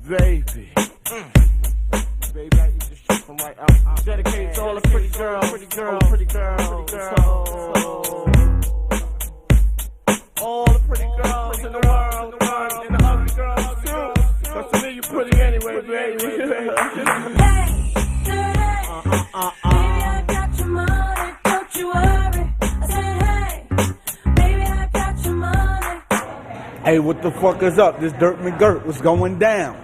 baby. Baby, I eat this shit from right out. Dedicated to all the pretty girls, pretty girls, pretty girls, pretty girls. All the pretty girls in the world, and the ugly girls too. Cause to me you pretty anyway, baby. Hey, baby, I got your money, don't you worry. I said, hey, baby, I got your money. Hey, what the fuck is up? This Dirt McGirt, what's going down?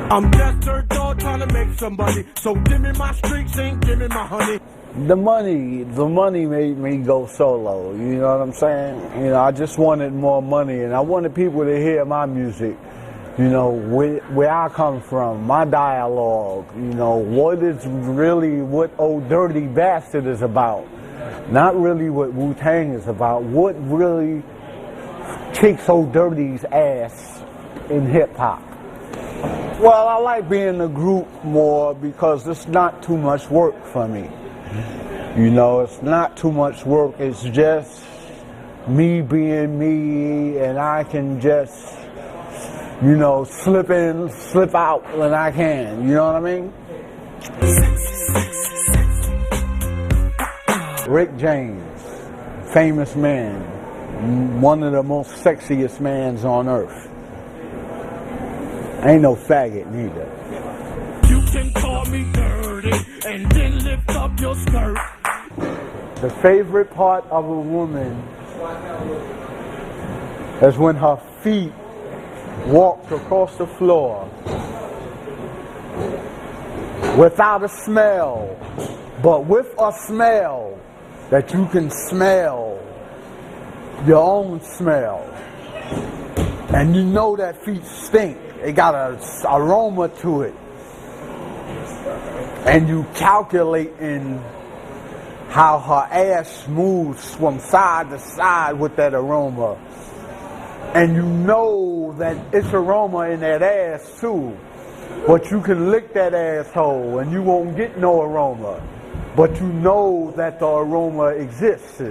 I'm just dirt dog trying to make somebody. So give me my streaks and give me my honey. The money made me go solo, you know what I'm saying? You know, I just wanted more money and I wanted people to hear my music, you know, where I come from, my dialogue, you know, what Old Dirty Bastard is about. Not really what Wu Tang is about, what really kicks Old Dirty's ass in hip hop. Well, I like being in a group more because it's not too much work for me. You know, it's not too much work. It's just me being me, and I can just, you know, slip in, slip out when I can. You know what I mean? Rick James, famous man, one of the most sexiest mans on earth. Ain't no faggot neither. You can call me dirty and then lift up your skirt. The favorite part of a woman is when her feet walk across the floor without a smell, but with a smell that you can smell your own smell. And you know that feet stink. It got an aroma to it. And you calculating how her ass moves from side to side with that aroma. And you know that it's aroma in that ass too. But you can lick that asshole and you won't get no aroma. But you know that the aroma exists.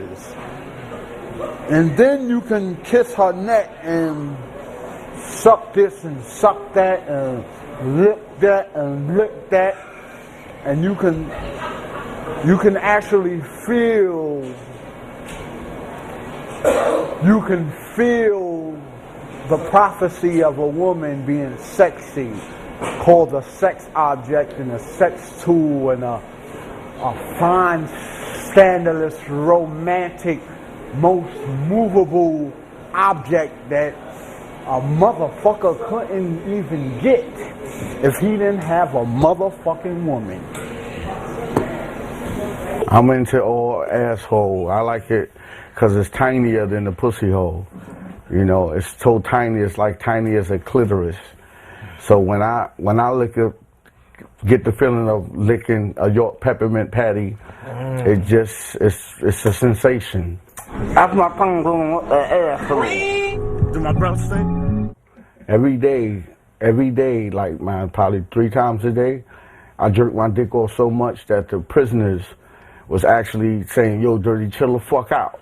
And then you can kiss her neck and suck this and suck that and lick that and lick that. And you can actually feel the prophecy of a woman being sexy, called a sex object and a sex tool and a fine, scandalous, romantic, most movable object that a motherfucker couldn't even get if he didn't have a motherfucking woman. I'm into all asshole. I like it because it's tinier than the pussy hole. You know, it's so tiny, it's like tiny as a clitoris. So when I lick it, get the feeling of licking a York peppermint patty, it's a sensation. That's my tongue going with the asshole. Do my breath stink? Every day, like man, probably 3 times a day, I jerk my dick off so much that the prisoners was actually saying, yo, Dirty, chill the fuck out.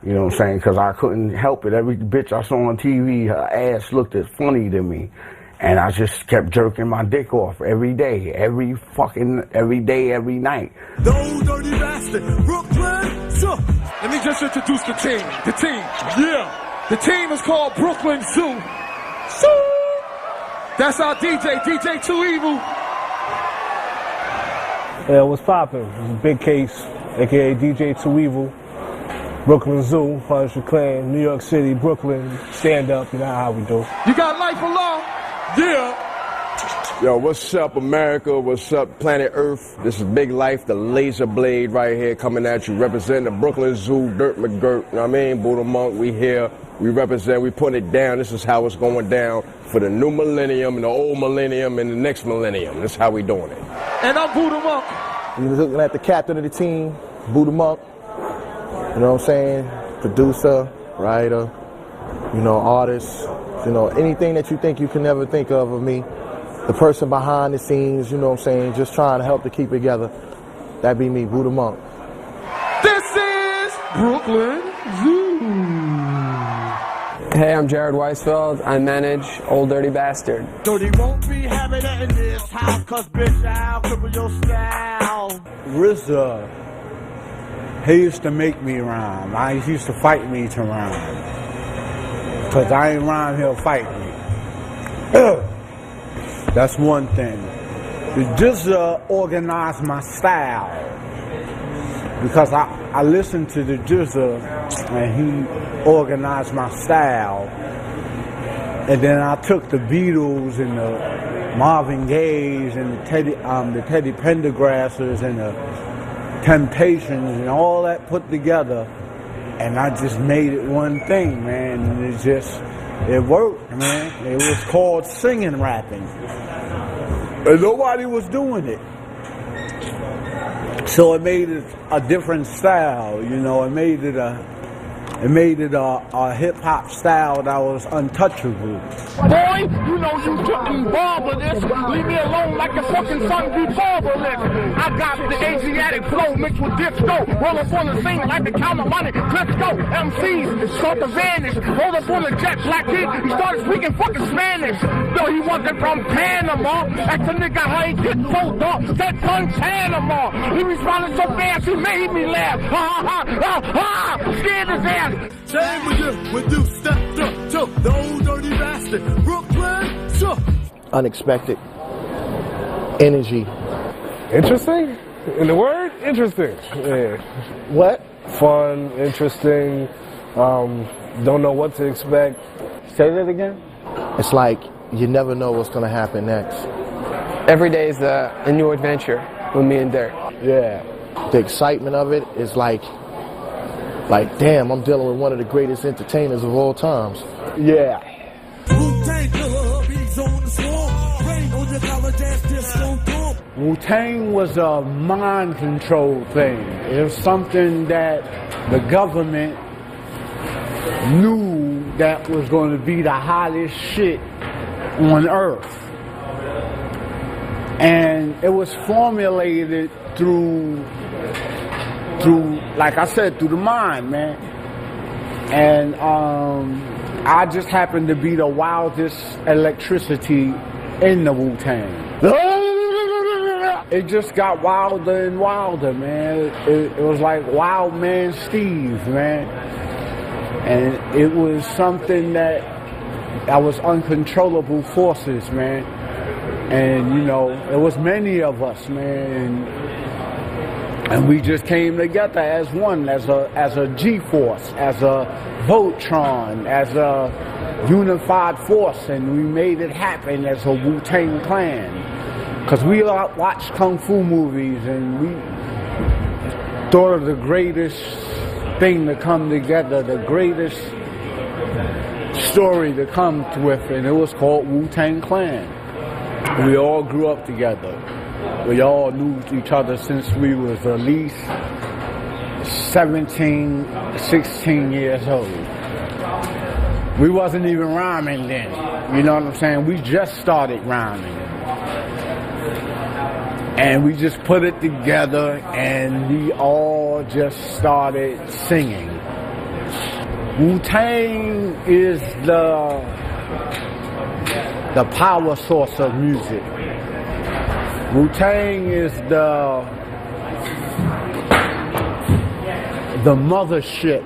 You know what I'm saying? Because I couldn't help it. Every bitch I saw on TV, her ass looked as funny to me. And I just kept jerking my dick off every day, every day, every night. The Old Dirty Bastard, Brooklyn, Zoo. Let me just introduce the team. Yeah. The team is called Brooklyn Zoo. That's our DJ Too Evil. Yeah, what's poppin'? Big Case, aka DJ Too Evil. Brooklyn Zoo, Wu Clan, New York City, Brooklyn, stand up, you know how we do. You got life alone? Yeah. Yo, what's up, America? What's up, planet Earth? This is Big Life, the laser blade right here coming at you, representing the Brooklyn Zoo, Dirt McGirt. You know what I mean? Buddha Monk, we here. We represent, we put it down. This is how it's going down for the new millennium and the old millennium and the next millennium. This is how we doing it. And I'm Buddha Monk. You was looking at the captain of the team, Buddha Monk. You know what I'm saying? Producer, writer, you know, artist. You know, anything that you think you can never think of me. The person behind the scenes, you know what I'm saying, just trying to help to keep it together. That'd be me, Buddha Monk. This is Brooklyn Zoo. Hey, I'm Jared Weisfeld. I manage Old Dirty Bastard. So they won't be having that in this house, cause bitch, I'll cripple your style. RZA, he used to make me rhyme. He used to fight me to rhyme. Cause I ain't rhyme, he'll fight me. That's one thing. The RZA organized my style. Because I listened to the RZA and he organized my style. And then I took the Beatles and the Marvin Gayes and the Teddy Pendergrasses and the Temptations and all that put together, and I just made it one thing, man. And it worked, man. It was called singing rapping, and nobody was doing it. So it made it a different style, you know. It made it a hip hop style that was untouchable. Boy, you know you fucking barbarous. Leave me alone like the fucking sun be barbarous. I got the Asiatic flow mixed with disco. Roll up on the scene like the Count of Monte Cristo. MCs start to vanish. Roll up on the jet black kid. He started speaking fucking Spanish. No, he wasn't from Panama. That's the nigga how he get so dark. That's from Panama. He responded so fast he made me laugh. Ha ha ha ha. Scared his ass. Same when you stepped up to the Old Dirty Bastard. Brooklyn, so. Unexpected energy. Interesting? In the word? Interesting. Yeah. What? Fun, interesting, don't know what to expect. Say that again? It's like you never know what's gonna happen next. Every day is a new adventure with me and Dirt. Yeah. The excitement of it is like, damn, I'm dealing with one of the greatest entertainers of all times. Yeah. Wu Tang he's on the swarm. Rain on your college ass disco dorm. Wu Tang was a mind control thing. It was something that the government knew that was going to be the hottest shit on earth. And it was formulated through, like I said, through the mind, man. And I just happened to be the wildest electricity in the Wu Tang. It just got wilder and wilder, man. It was like Wild Man Steve, man. And it was something that was uncontrollable forces, man. And you know, it was many of us, man. And we just came together as one, as a G-force, as a Voltron, as a unified force, and we made it happen as a Wu Tang Clan. Because we watched Kung Fu movies, and we thought of the greatest thing to come together, the greatest story to come with, and it was called Wu Tang Clan. We all grew up together. We all knew each other since we was at least 17, 16 years old. We wasn't even rhyming then. You know what I'm saying? We just started rhyming. And we just put it together and we all just started singing. Wu-Tang is the power source of music. Wu-Tang is the mothership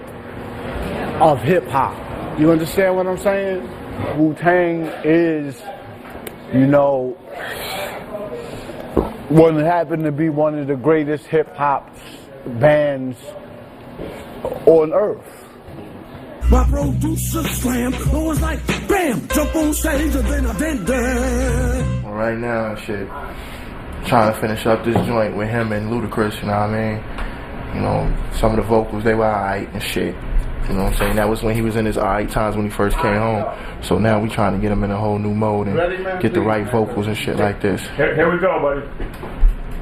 of hip-hop. You understand what I'm saying? Wu-Tang is, you know, what happened to be one of the greatest hip-hop bands on earth. My producer slam, it was like bam, jump on stage and then I bend down. Well, right now, shit, trying to finish up this joint with him and Ludacris, you know what I mean? You know, some of the vocals, they were alright and shit. You know what I'm saying? That was when he was in his alright times when he first came home. So now we trying to get him in a whole new mode and get the right vocals and shit like this. Here we go, buddy.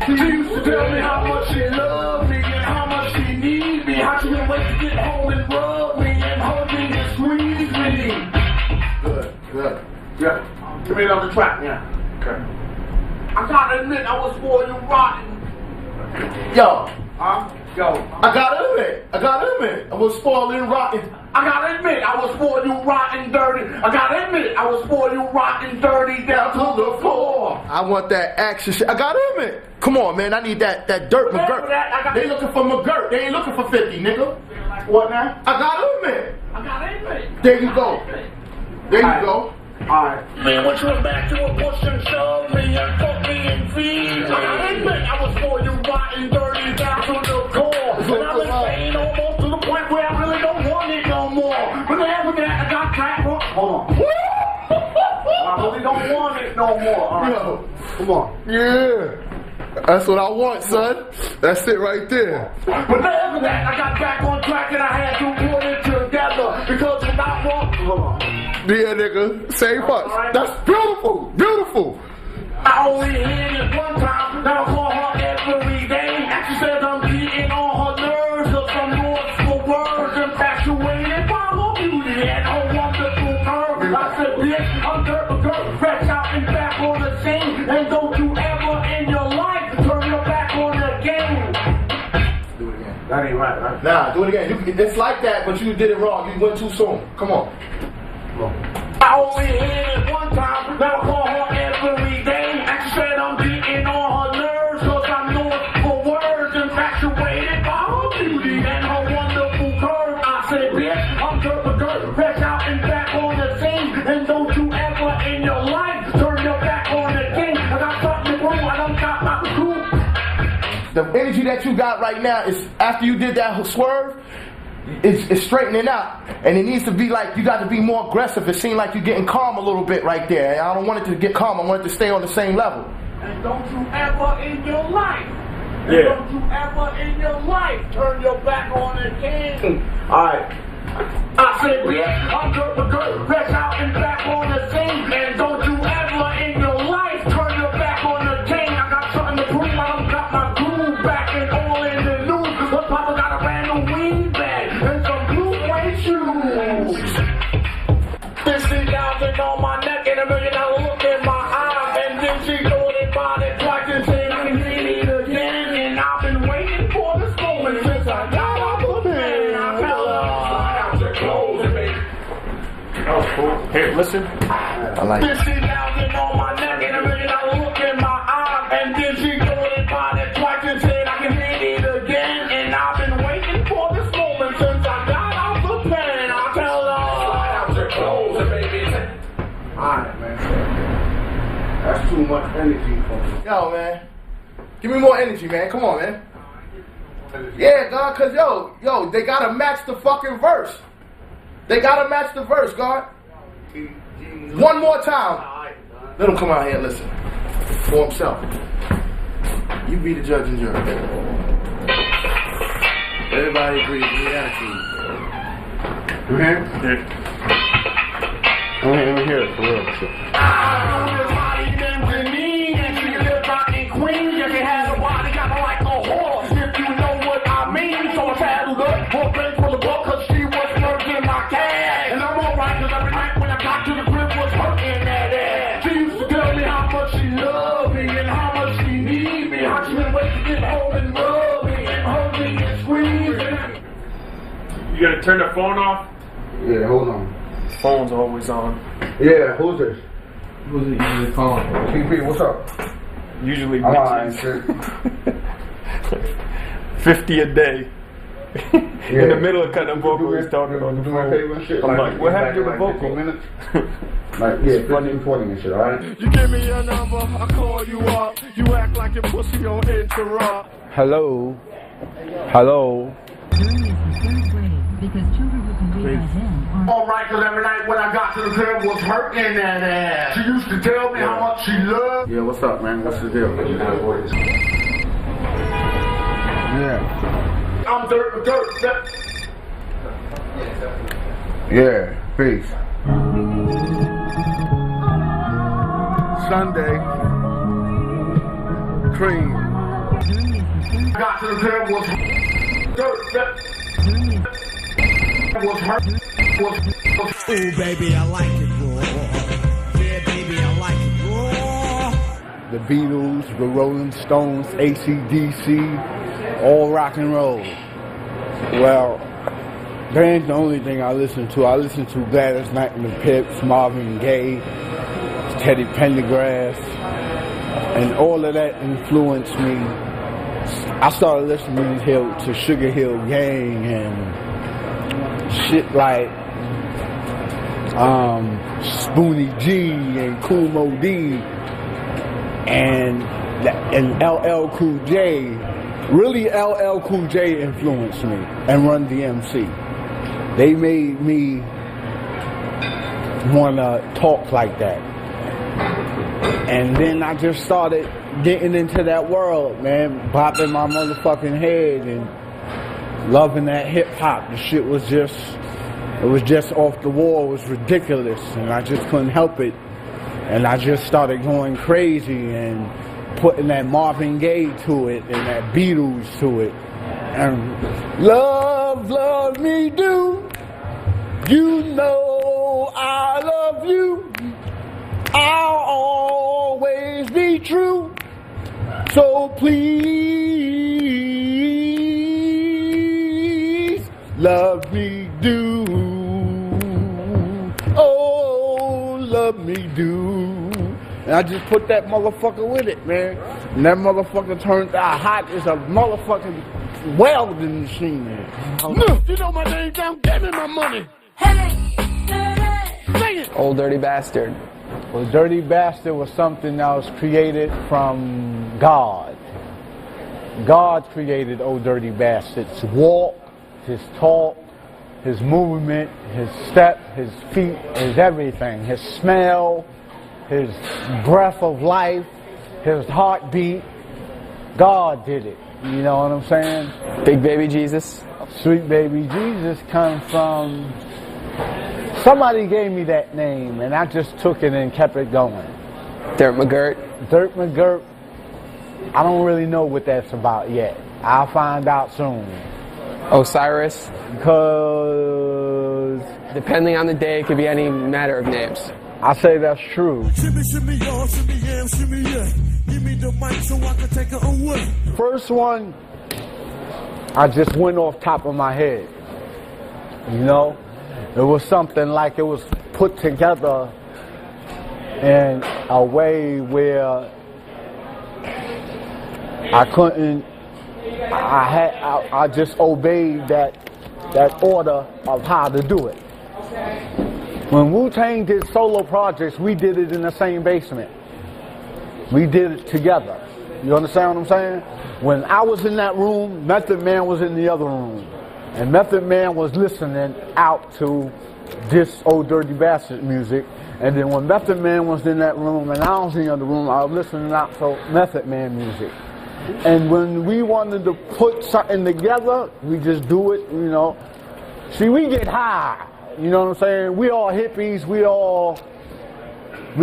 She used to tell me how much she loved me and how much she needs me. How she would wait to get home and rub me and hold me and squeeze me. Good. Yeah. Give me another track now. Okay. I gotta admit I was for you rotten. Yo. Huh? Go. I gotta admit, I was spoiled and rotten. I gotta admit, I was spoiled, you rotten dirty. I gotta admit, I was spoiled, you rotten dirty down to the floor. I want that action shit. I gotta admit. Come on, man. I need that dirt McGirt. They looking for McGirt. They ain't looking for 50, nigga. What now? I gotta admit. I gotta admit. There you go. There you go. Alright. Man, what you was back to a push and shove me and fuck me and feed. I gotta admit, I was spoiled, you rotten dirty down to the core. And I've been staying almost to the point where I really don't want it no more. But after that, I got trapped. Hold on. I really don't want it no more. Alright. Yo. Come on. Yeah. That's what I want, son. That's it right there. But after that, I got back on track and I had to put it together. Because without one. Hold on. Yeah, nigga. Same fucks. That's beautiful. Beautiful. I only hit it one time. Now I call her every day. And she says I'm beating on her nerves. Cause I'm lost for words. Infatuated by her beauty and her wonderful curve. I said, bitch, I'm dirt, fresh out and back on the scene. And don't you ever in your life turn your back on the game. Do it again. That ain't right? Nah, do it again. It's like that, but you did it wrong. You went too soon. Come on. I only hit it one time, now I call her every day. And she said I'm beating on her nerves, cause I'm lost for words. Infatuated by her beauty and her wonderful curve. I said, bitch, I'm dirt, fresh out and back on the scene. And don't you ever in your life turn your back on the king. I got something to prove, I don't got my crew. The energy that you got right now is after you did that swerve. It's straightening out, and it needs to be like you got to be more aggressive. It seems like you're getting calm a little bit right there. I don't want it to get calm. I want it to stay on the same level. And don't you ever in your life, Yeah. don't you ever in your life turn your back on the king. Alright. I said, bitch, I'm dirt, fresh out and back on the scene. And don't you ever in your life turn your back on the king. I got something to prove. I don't got my groove back and all in the news. But Papa got a brand new weed bag and some blue suede shoes. 50,000 on my neck and $1 million look in my eye. And then she thought about it twice and said, I can hit it again. And I've been waiting for this moment since I got off the pen. I tell her, slide out your clothes, baby. Oh, cool. Here, listen. I like it. 50,000 on my neck and $1 million look in my eye. And then she thought about it twice and said, I can hit it again. And I've been waiting for this moment since I got off the pen. I tell her, slide out your clothes, baby. Alright, man. That's too much energy for me. Yo, man. Give me more energy, man. Come on, man. Yeah, God, cause yo, they gotta match the fucking verse. They gotta match the verse, God. One more time. Let him come out here and listen. For himself. You be the judge and jury. Everybody agrees with the attitude. Man? Let me hear it for real. You gotta turn the phone off? Yeah, hold on. Phone's always on. Yeah, who's this? Who's it usually calling? TP, what's up? Usually I'm alright, bitches. shit. 50 a day. In the middle of cutting vocal, he's talking on the Do my favorite phone. shit. I'm like, what happened to the like vocal? 15 minutes? Like, yeah, 15, 20 and shit, alright? You give me your number, I call you up. You act like your pussy on interrupt. Hello. Hello. Because children who can read by then are Alright, cause every night when I got to the crib was hurting that ass. She used to tell me how much she loved. Yeah, what's up, man? What's the deal? Yeah. I'm dirt. Yeah, peace. Sunday. Cream. Got to the crib was dirt. Was hurt. Was Ooh, baby, I like it raw. Yeah, baby, I like it raw. The Beatles, the Rolling Stones, AC/DC, All rock and roll. Well, that ain't the only thing I listen to. I listen to Gladys Knight and the Pips, Marvin Gaye, Teddy Pendergrass, and all of that influenced me. I started listening to Sugar Hill Gang and shit like Spoonie G and Kool Moe Dee and LL Cool J. Really, LL Cool J influenced me, and Run DMC. They made me want to talk like that. And then I just started getting into that world, man, bopping my motherfucking head and loving that hip hop. The shit was just, it was just off the wall. It was ridiculous, and I just couldn't help it. And I just started going crazy and putting that Marvin Gaye to it and that Beatles to it. And love me do, you know I love you. I'll always be true, so please love me do. Oh, love me do. And I just put that motherfucker with it, man. And that motherfucker turned out hot as a motherfucking welding machine. You know my name down, give me my money. Hey, dirty. Sing it. Old Dirty Bastard. Well, Dirty Bastard was something that was created from God. God created Old Dirty Bastard's walk, his talk, his movement, his step, his feet, his everything, his smell, his breath of life, his heartbeat. God did it. You know what I'm saying? Big Baby Jesus. Sweet Baby Jesus comes from... Somebody gave me that name, and I just took it and kept it going. Dirt McGirt. Dirt McGirt, I don't really know what that's about yet. I'll find out soon. Osiris. Because... Depending on the day, it could be any matter of names. I say that's true. Shimmy, shimmy, y'all, shimmy, yeah, shimmy, yeah. Give me the mic so I can take it away. First one, I just went off top of my head. You know? It was something like it was put together in a way where I couldn't, I just obeyed that order of how to do it. When Wu Tang did solo projects, we did it in the same basement. We did it together. You understand what I'm saying? When I was in that room, Method Man was in the other room. And Method Man was listening out to this Old Dirty Bastard music. And then when Method Man was in that room and I was in the other room, I was listening out to Method Man music. And when we wanted to put something together, we just do it, you know. See, we get high. You know what I'm saying? We all hippies, we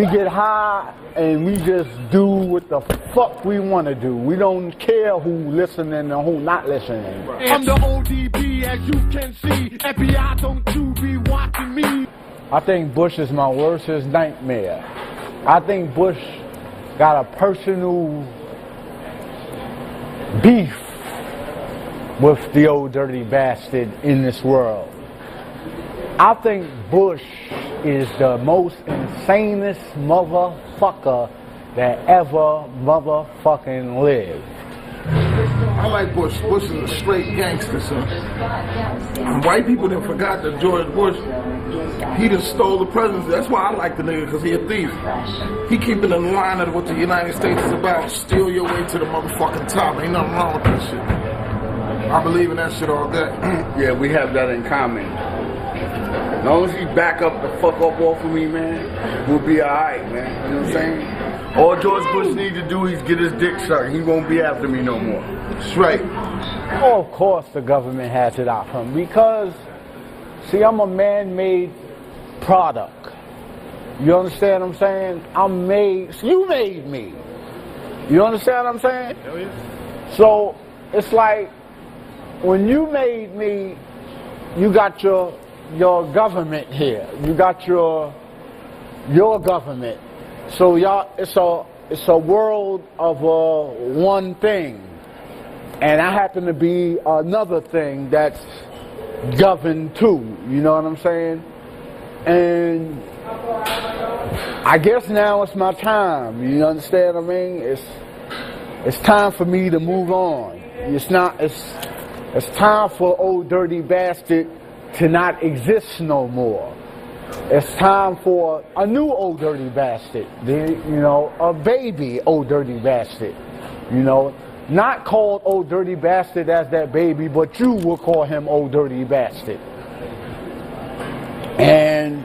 get high and we just do what the fuck we want to do. We don't care who listening and who not listening. I'm the ODB, as you can see. FBI, don't you be watching me. I think Bush is my worst nightmare. I think Bush got a personal beef with the Old Dirty Bastard in this world. I think Bush is the most insanest motherfucker that ever motherfucking lived. I like Bush. Bush is a straight gangster, son. And white people done forgot that George Bush, he just stole the presidency. That's why I like the nigga, because he a thief. He keeping in line of what the United States is about. Steal your way to the motherfucking top. Ain't nothing wrong with that shit. I believe in that shit all day. Yeah, we have that in common. As long as he back up the fuck up off of me, man, we'll be alright, man. You know what I'm saying? All George Bush needs to do is get his dick sucked. He won't be after me no more. That's right. Oh, of course the government has it out for him because, see, I'm a man-made product. You understand what I'm saying? I'm made, you made me. You understand what I'm saying? Hell yeah. So, it's like, when you made me, you got your government here. You got your government. So y'all, it's a world of one thing. And I happen to be another thing that's governed too, you know what I'm saying? And I guess now it's my time, you understand what I mean? It's time for me to move on. It's time for old dirty bastard to not exist no more. It's time for a new old dirty bastard, a baby old dirty bastard, not called old dirty bastard as that baby, but you will call him old dirty bastard. And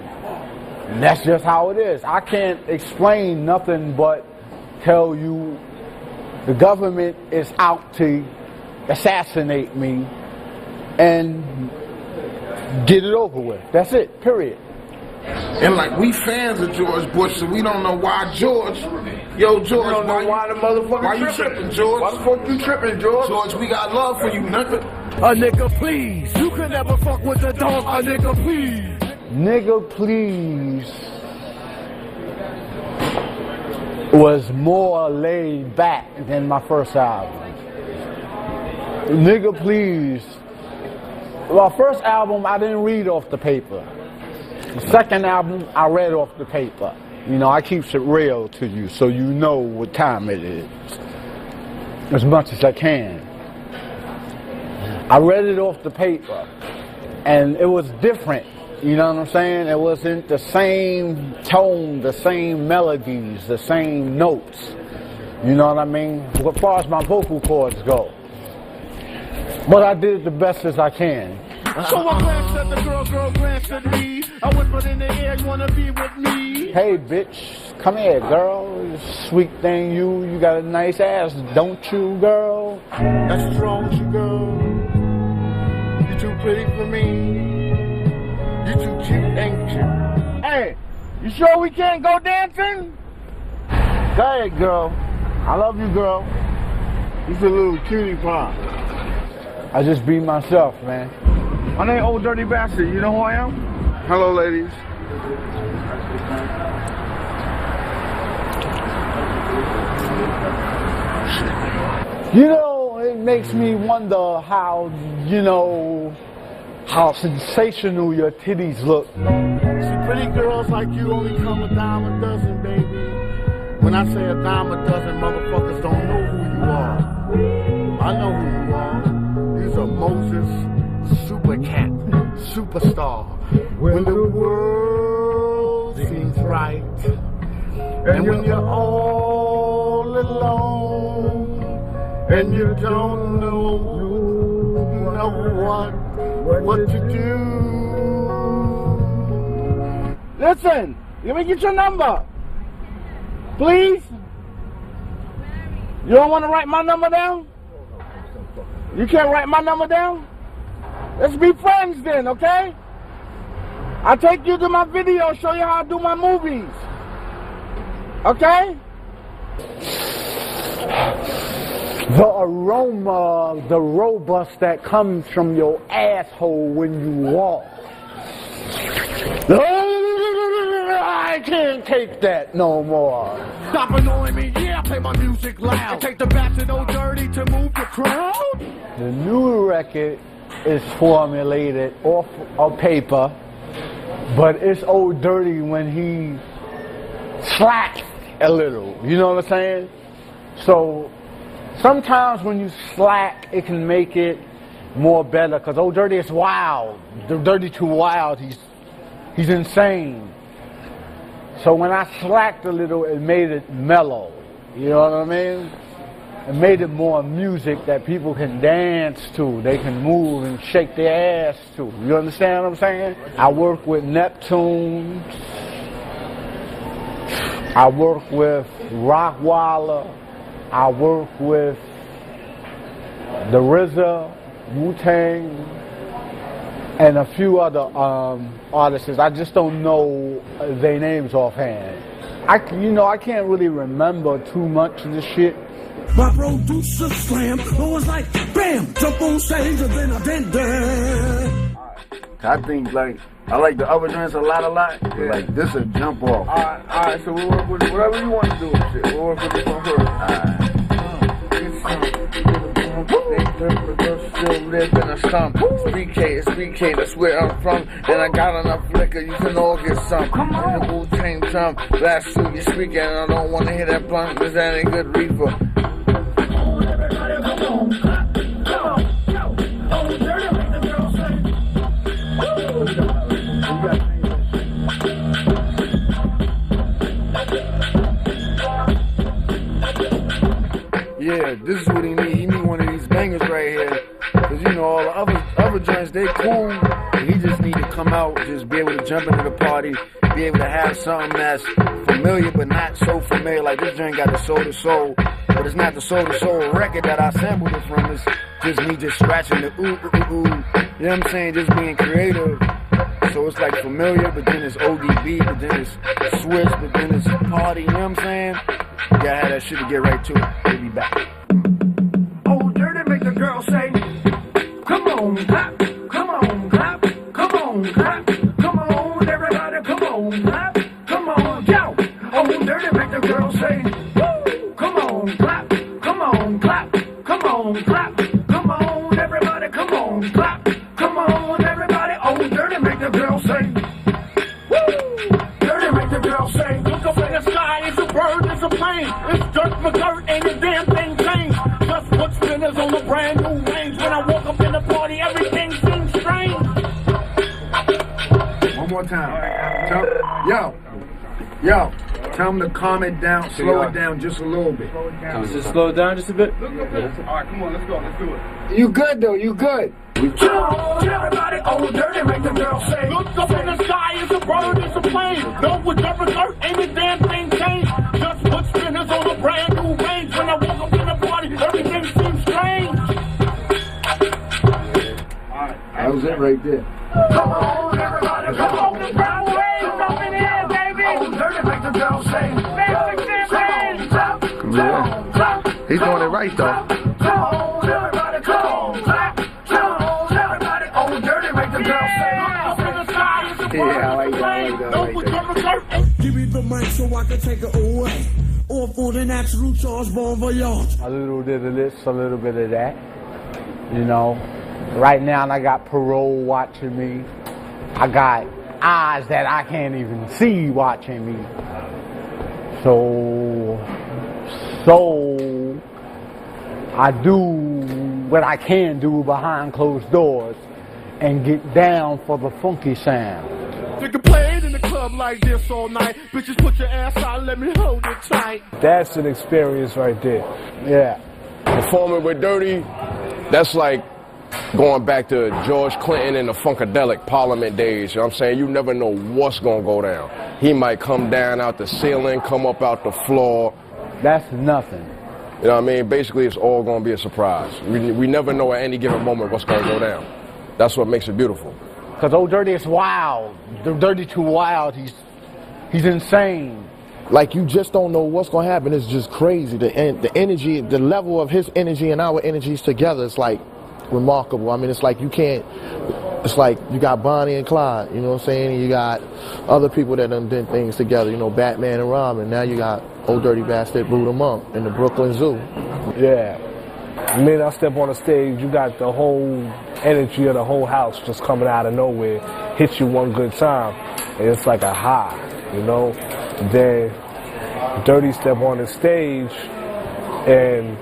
that's just how it is. I can't explain nothing but tell you the government is out to assassinate me and get it over with. That's it, period. And like, we fans of George Bush, so we don't know why George. Yo, George, don't know why the motherfucker why you tripping, George? Why the fuck you tripping, George? George, we got love for you, nigga. A nigga, please. You can never fuck with a dog. A nigga, please. Nigga Please was more laid back than my first album. Nigga Please, my first album I didn't read off the paper. The second album I read off the paper. I keeps it real to you so you know what time it is as much as I can. I read it off the paper and it was different. You know what I'm saying? It wasn't the same tone, the same melodies, the same notes. You know what I mean? As far as my vocal cords go. But I did the best as I can. So I glanced at the girl glanced at me. I whispered in the air, you wanna be with me? Hey bitch, come here girl. Sweet thing you got a nice ass, don't you girl? That's what's wrong with you, girl. You too pretty for me. You too cute, ain't you? Hey, you sure we can't go dancing? Go ahead, girl. I love you, girl. He's a little cutie pie. I just be myself, man. My name Old Dirty Bastard. You know who I am? Hello, ladies. It makes me wonder how sensational your titties look. See, pretty girls like you only come a dime a dozen, baby. When I say a dime a dozen, motherfuckers don't know who you are. I know who you are. You're a Moses, super cat, superstar. When the world seems right, and when you're all alone, and you don't know what to do. Listen, let me get your number, please. You don't want to write my number down? You can't write my number down? Let's be friends then, okay? I'll take you to my video, show you how I do my movies. Okay? The aroma, the robust that comes from your asshole when you walk. I can't take that no more. Stop annoying me, yeah, play my music loud. Take the bastard old dirty to move the crowd. The new record is formulated off of paper, but it's old dirty when he slacks a little. You know what I'm saying? So sometimes when you slack, it can make it more better. Cause old dirty is wild. The dirty too wild. He's insane. So when I slacked a little, it made it mellow. You know what I mean? It made it more music that people can dance to. They can move and shake their ass to. You understand what I'm saying? I work with Neptune. I work with Rockwaller. I work with the RZA, Wu Tang, and a few other artists. I just don't know their names offhand. I can't really remember too much of this shit. My producer slam, was like, bam, jump on stage and then I did that. I think I like the other joints a lot. But like this a jump off. Alright, so we'll work with whatever you want to do with shit. We'll work with this one first. Alright. Still live in a slum. It's BK, that's where I'm from. And I got enough liquor, you can all get some. In the Wu Tang drum, last suit you speaking. I don't want to hear that blunt, cause that ain't good reefer. Yeah, this is what he need. He need one of these bangers right here. Cause you know all the other joints, they cool. He just need to come out, just be able to jump into the party, be able to have something that's familiar but not so familiar. Like this joint got the soul to soul, but it's not the soul to soul record that I sampled it from. It's just me just scratching the ooh ooh ooh. You know what I'm saying? Just being creative. So it's like familiar, but then it's ODB, but then it's switch, but then it's party. You know what I'm saying? You gotta have that shit to get right to it. We'll be back. Oh, dirty make the girl say, come on, clap, come on, clap, come on, clap, come on, everybody, come on, clap, come on, yo. Oh, dirty make the girl say, woo, come on, clap, come on, clap, come on, clap, come on, everybody, come on, clap, come on, everybody. Oh, dirty make the girl say, woo, dirty make the girl say, look up in the sky, it's a bird, it's a plane, it's dirt for dirt, ain't a damn thing changed. Just put spinners on a brand new range. When I walk up in the party, everything seems strange. One more time. Yo, tell him to calm it down, slow it down just a little bit. Just slow it down just a bit? All right, come on, let's go, let's do it. You good though, you good. Everybody, oh, dirty, make the girl say, look up in the sky, it's a bird, it's a plane. No, with dirt, ain't a damn thing changed. Just put spinners on a brand new range. When I walk up in the party, everything seems strange. That was it right there. Come on, everybody, come on, the brown wave, up in here, baby. Oh, dirty, make the girl say, Yeah. He's doing it right though. come on, everybody, come on, clap, come on, everybody. Oh, dirty, make the girl say, look up in the sky, it's a bird, Yeah, I like that, I like that, I like that. Give me the mic so I can take it away. Or for the natural charge, bon voyage. A little bit of this, a little bit of that. You know, right now I got parole watching me. I got eyes that I can't even see watching me. So I do what I can do behind closed doors and get down for the funky sound. You can play it in the club like this all night. Bitches, put your ass out, let me hold it tight. That's an experience right there. Yeah. Performing with Dirty, that's like going back to George Clinton and the Funkadelic Parliament days. You know what I'm saying? You never know what's going to go down. He might come down out the ceiling, come up out the floor. That's nothing. You know what I mean? Basically, it's all going to be a surprise. We never know at any given moment what's going to go down. That's what makes it beautiful. Because Old Dirty is wild. Dirty too wild. He's insane. Like you just don't know what's gonna happen. It's just crazy. The energy, the level of his energy and our energies together is like remarkable. I mean, it's like you can't. It's like you got Bonnie and Clyde. You know what I'm saying? And you got other people that done did things together. You know, Batman and Robin. Now you got Old Dirty Bastard, Buddha Monk, in the Brooklyn Zoo. Yeah. The minute I step on the stage, you got the whole energy of the whole house just coming out of nowhere, hits you one good time, and it's like a high, you know? Then Dirty step on the stage, and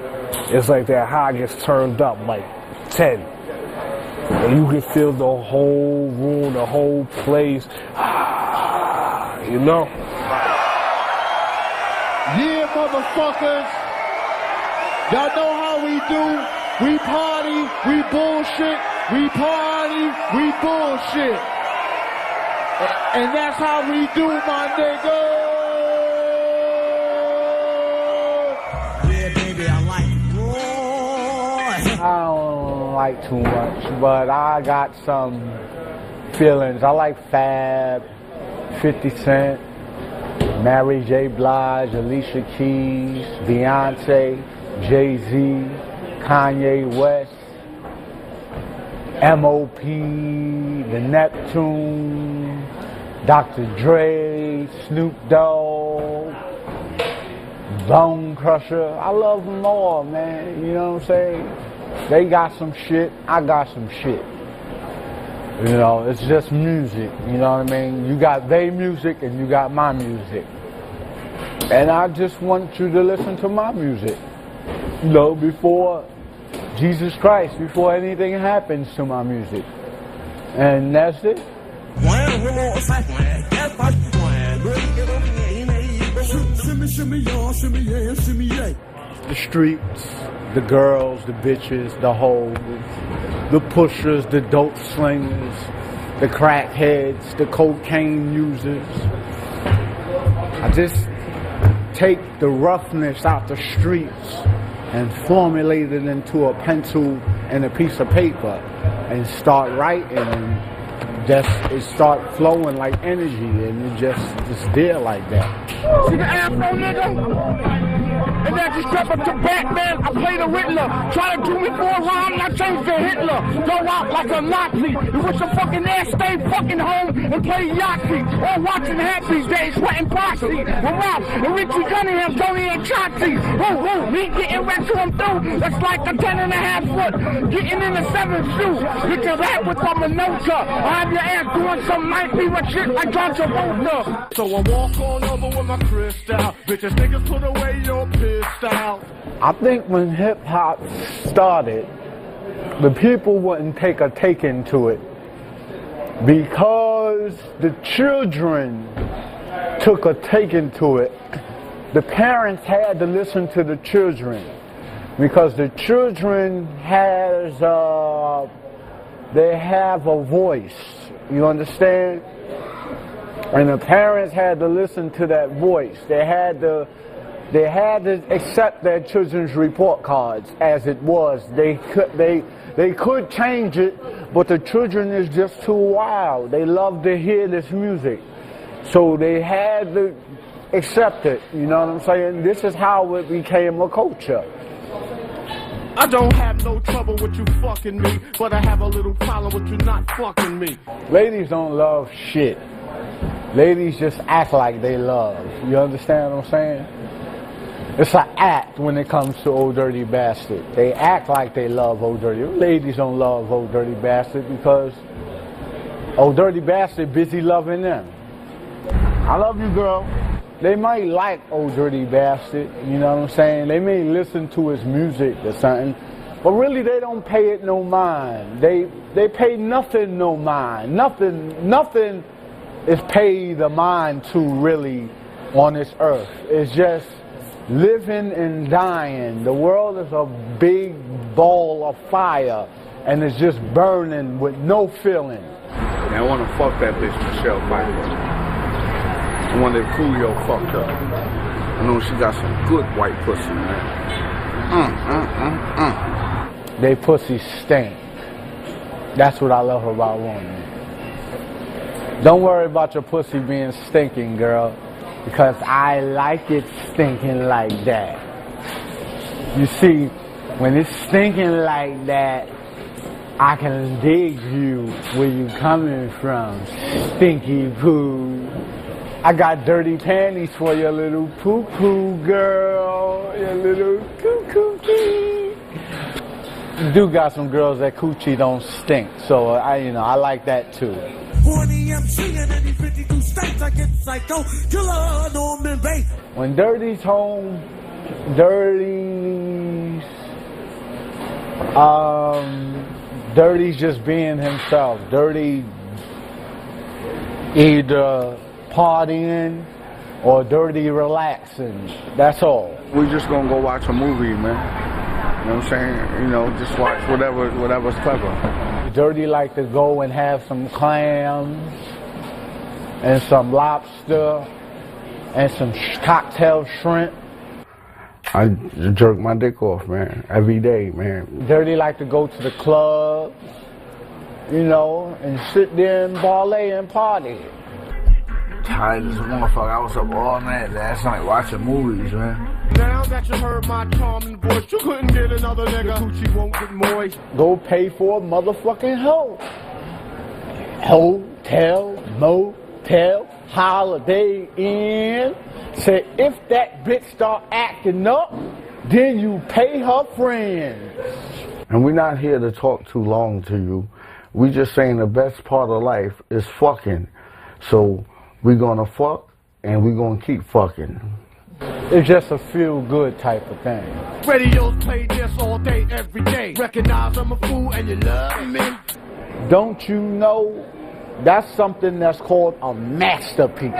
it's like that high gets turned up like 10. And you can feel the whole room, the whole place, you know? Yeah, motherfuckers. Y'all know how we do. We party, we bullshit. We party, we bullshit. And that's how we do, my nigga. Yeah, baby, I like it. I don't like too much, but I got some feelings. I like Fab, 50 Cent, Mary J. Blige, Alicia Keys, Beyonce, Jay-Z, Kanye West, M.O.P., The Neptune, Dr. Dre, Snoop Dogg, Bone Crusher. I love them all, man. You know what I'm saying? They got some shit, I got some shit. You know, it's just music, you know what I mean? You got their music and you got my music. And I just want you to listen to my music. You know, before Jesus Christ, before anything happens to my music. And that's it. Shimmy, shimmy, y'all, shimmy, yeah, shimmy, yeah. The streets, the girls, the bitches, the hoes, the pushers, the dope slingers, the crackheads, the cocaine users. I just take the roughness out the streets and formulate it into a pencil and a piece of paper and start writing, and it start flowing like energy, and it just there like that. See the afro, nigga? And then you step up to Batman, I play the Riddler. Try to do me for a rhyme, I change to Hitler. Go out like a Nazi. You wish your fucking ass stay fucking home and play Yahtzee. Or watching Happy Days, sweating posse. With Ralph and Richie Cunningham, Tony and Chauncey. Woo, me getting rich to him through. That's like a 10.5 foot. Getting in the 7th shoe. You can rap with some Anoka. I have your ass doing some might be what shit like John Travolta. So I walk on over with my crystal. Bitches, niggas put away your pistol. I think when hip hop started, the people wouldn't take a taking to it because the children took a taking to it. The parents had to listen to the children because the children they have a voice. You understand? And the parents had to listen to that voice. They had to accept their children's report cards as it was. They could change it, but the children is just too wild. They love to hear this music. So they had to accept it, you know what I'm saying? This is how it became a culture. I don't have no trouble with you fucking me, but I have a little problem with you not fucking me. Ladies don't love shit. Ladies just act like they love. You understand what I'm saying? It's an act when it comes to Old Dirty Bastard. They act like they love Old Dirty. Ladies don't love Old Dirty Bastard because Old Dirty Bastard busy loving them. I love you, girl. They might like Old Dirty Bastard, you know what I'm saying? They may listen to his music or something, but really they don't pay it no mind. They pay nothing no mind. Nothing is paid a mind to really on this earth. It's just living and dying. The world is a big ball of fire and it's just burning with no feeling. I want to fuck that bitch Michelle Pfeiffer. I want that Coolio fucked up. I know she got some good white pussy, man. They pussy stink. That's what I love about women. Don't worry about your pussy being stinking, girl, because I like it stinking like that. You see, when it's stinking like that, I can dig you where you coming from, stinky poo. I got dirty panties for your little poo-poo girl, your little coo-coo-key. You do got some girls that coochie don't stink, so I like that too. When Dirty's home, Dirty's just being himself. Dirty either partying or Dirty relaxing. That's all. We're just gonna go watch a movie, man. You know what I'm saying? You know, just watch whatever's clever. Dirty like to go and have some clams and some lobster and some cocktail shrimp. I jerk my dick off, man, every day, man. Dirty like to go to the club, you know, and sit there and parlay and party. Tired as a motherfucker. I was up all night last night watching movies, man. Now that you heard my charming voice, you couldn't get another nigga. Coochie won't get moist. Go pay for a motherfucking hoe. Hotel, motel, Holiday Inn. Say if that bitch start acting up, then you pay her friends. And we're not here to talk too long to you. We just saying the best part of life is fucking. So we're gonna fuck and we're gonna keep fucking. It's just a feel good type of thing. Radios play this all day, every day. Recognize I'm a fool and you love me. Don't you know that's something that's called a masterpiece?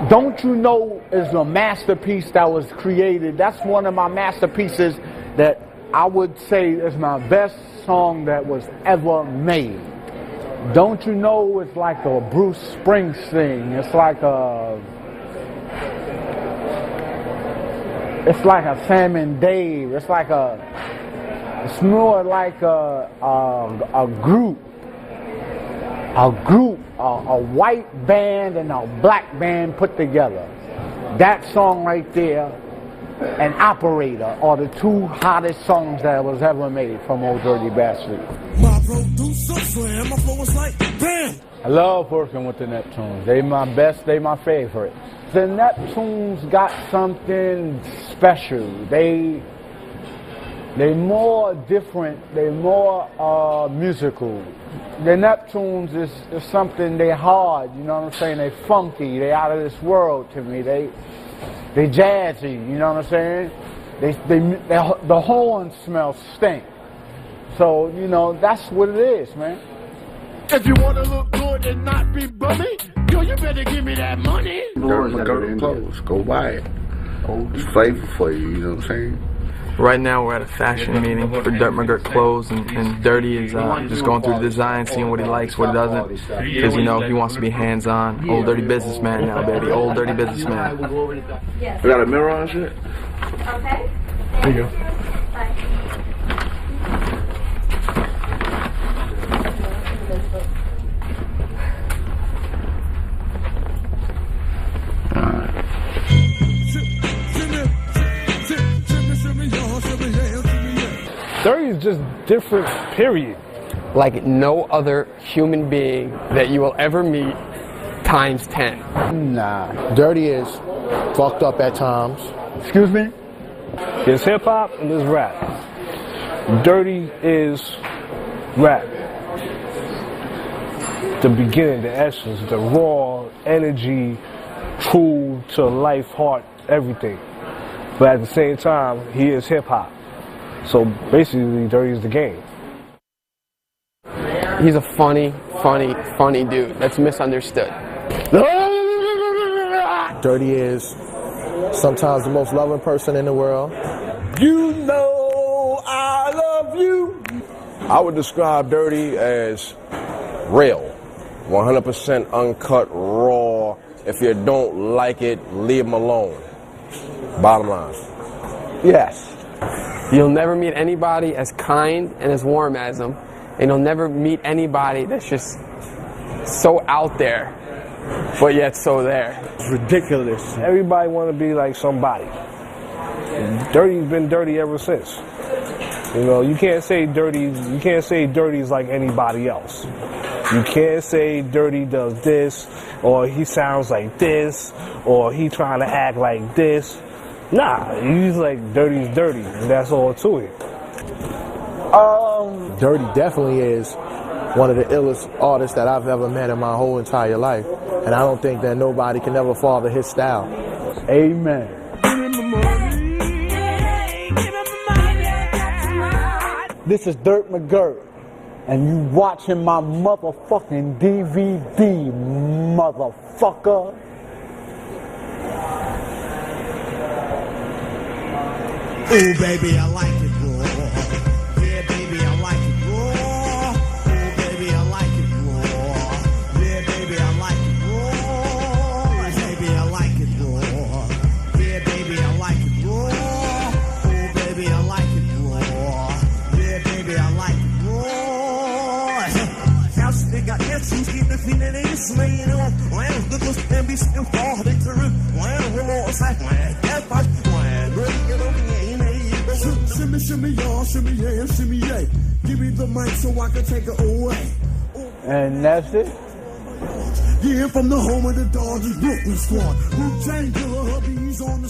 Don't you know it's a masterpiece that was created? That's one of my masterpieces that I would say is my best song that was ever made. Don't you know it's like a Bruce Springsteen? It's like a Sam and Dave. It's more like a group, a white band and a black band put together. That song right there and Operator are the two hottest songs that was ever made from Old Dirty Bastard. My producer slam, my flow was like, bam! I love working with the Neptunes. They my best, they my favorite. The Neptunes got something special. They more different, they more musical. The Neptunes is something, they hard, you know what I'm saying? They funky, they out of this world to me. They jazzy, you know what I'm saying? The horn smells stink. So, you know, that's what it is, man. If you want to look good and not be bummy, yo, you better give me that money. Dirt McGirt clothes, go buy it. It's flavor for you, you know what I'm saying? Right now we're at a fashion meeting for Dirt McGirt clothes, and Dirty is just going through the design, seeing what he likes, what he doesn't, because you know he wants to be hands-on. Old dirty businessman now, baby. Old dirty businessman. We got a mirror on shit? Okay. There you go. Bye. Dirty is just different, period. Like no other human being that you will ever meet times 10. Nah. Dirty is fucked up at times. Excuse me? There's hip hop and there's rap. Dirty is rap. The beginning, the essence, the raw energy, true to life, heart, everything. But at the same time, he is hip hop. So basically, Dirty is the game. He's a funny dude that's misunderstood. Dirty is sometimes the most loving person in the world. You know I love you. I would describe Dirty as real. 100% uncut, raw. If you don't like it, leave him alone. Bottom line. Yes. You'll never meet anybody as kind and as warm as him, and you'll never meet anybody that's just so out there, but yet so there. It's ridiculous. Everybody want to be like somebody. Dirty's been dirty ever since. You know, you can't say Dirty's like anybody else. You can't say Dirty does this, or he sounds like this, or he trying to act like this. Nah, he's like Dirty's dirty, and that's all to it. Dirty definitely is one of the illest artists that I've ever met in my whole entire life. And I don't think that nobody can ever father his style. Amen. This is Dirt McGirt, and you watching my motherfucking DVD, motherfucker. Ooh, baby, I like it raw. Yeah, baby, I like it raw. Ooh, baby, I like it raw. Yeah, baby, I like it raw. Baby, I like it raw. Yeah, baby, I like it raw. Ooh, baby, I like it raw. Yeah, baby, I like it raw. House nigga, answers, keep the feeling in slaying on. Land, the ghost, and be still fall, they turn. Land, roll on, side, land, and fight, land, really, you know, Shimmy, shimmy, y'all, shimmy, yeah, shimmy, yeah. Give me the mic so I can take it away. And that's it. Yeah, from the home of the Dodgers, Brooklyn squad. Wu Tang Killer, hubby's on the